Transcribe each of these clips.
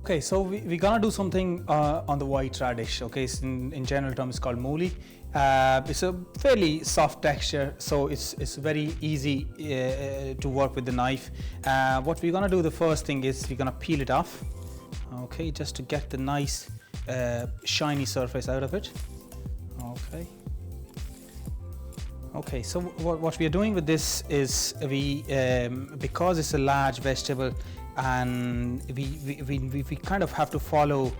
Okay, so we're gonna do something on the white radish. Okay, so in general terms, it's called mooli. It's a fairly soft texture, so it's very easy to work with the knife. What we're gonna do, the first thing is we're gonna peel it off. Okay, just to get the nice shiny surface out of it. Okay. Okay, so what we are doing with this is because it's a large vegetable, and we kind of have to follow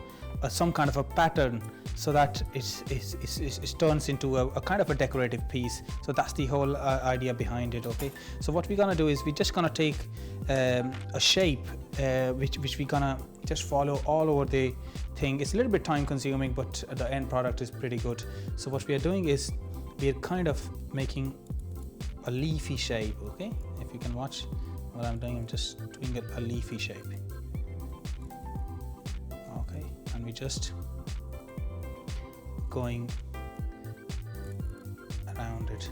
some kind of a pattern so that it turns into a kind of a decorative piece. So that's the whole idea behind it. Okay, so what we're gonna do is we're just gonna take a shape which we're gonna just follow all over the thing. It's a little bit time consuming, but the end product is pretty good. So what we are doing is we're kind of making a leafy shape. Okay, if you can watch what I'm doing, I'm just doing a leafy shape. Okay, and we're just going around it.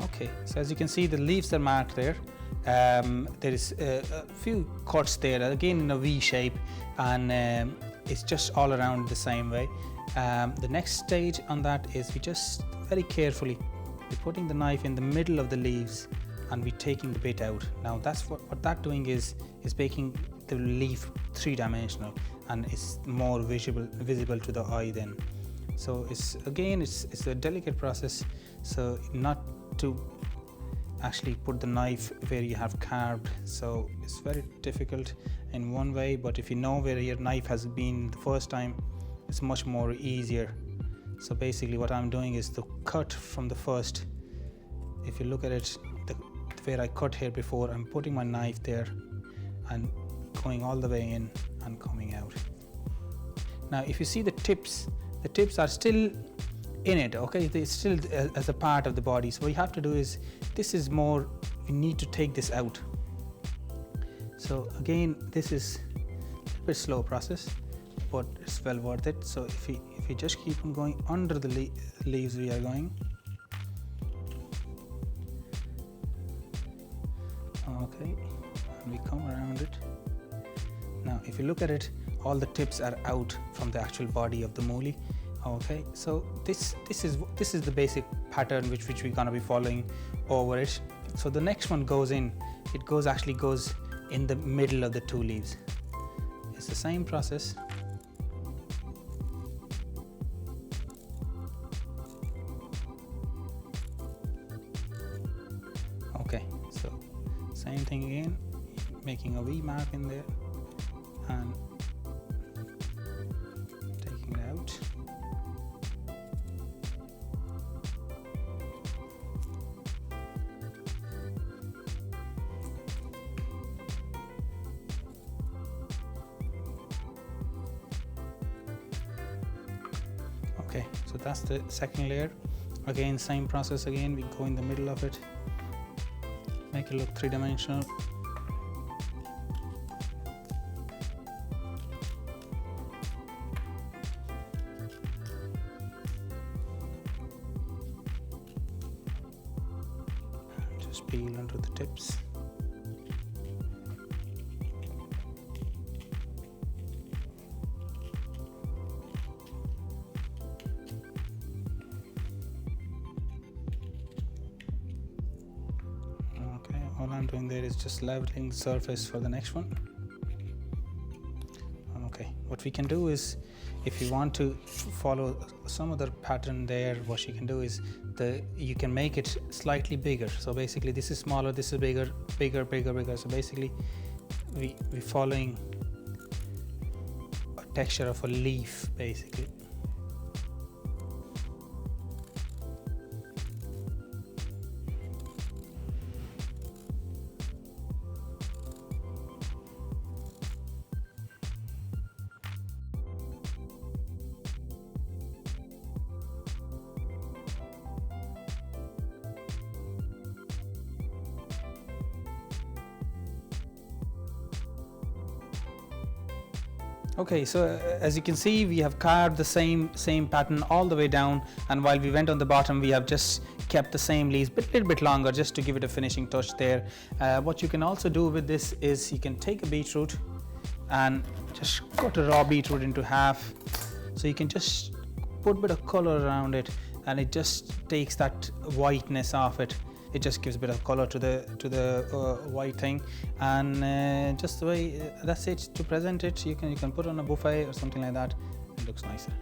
Okay, so as you can see, the leaves are marked there. There is a few cuts there, again in a V shape, and it's just all around the same way. The next stage on that is we just very carefully we're putting the knife in the middle of the leaves, and we're taking the bit out. Now that's what that doing is making the leaf three-dimensional, and it's more visible to the eye then. So it's a delicate process, so not to actually put the knife where you have carved, so it's very difficult in one way, but if you know where your knife has been the first time, it's much more easier. So basically what I'm doing is to cut from the first. If you look at it, where I cut here before, I'm putting my knife there and going all the way in and coming out. Now if you see the tips are still in it. Okay, it's still as a part of the body. So what you have to do is, this is more, we need to take this out. So again, this is a bit slow process, but it's well worth it. So if we just keep on going under the leaves, we are going. Okay, and we come around it. Now if you look at it, all the tips are out from the actual body of the mooli. Okay, so this is the basic pattern which we're gonna be following over it. So the next one goes in, actually goes in the middle of the two leaves. It's the same process. Okay, so same thing again, making a V mark in there and taking it out. Okay, so that's the second layer. Again, same process again, we go in the middle of it, make it look three-dimensional. Just peel under the tips. All I'm doing there is just leveling the surface for the next one. Okay, what we can do is, if you want to follow some other pattern there, what you can do is you can make it slightly bigger. So basically this is smaller, this is bigger. So basically we're following a texture of a leaf basically. Okay, so as you can see, we have carved the same pattern all the way down, and while we went on the bottom, we have just kept the same leaves a little bit longer just to give it a finishing touch there. What you can also do with this is you can take a beetroot and just cut a raw beetroot into half, so you can just put a bit of color around it, and it just takes that whiteness off it. It just gives a bit of color to the white thing, and just the way that's it to present it. You can put on a buffet or something like that. It looks nicer.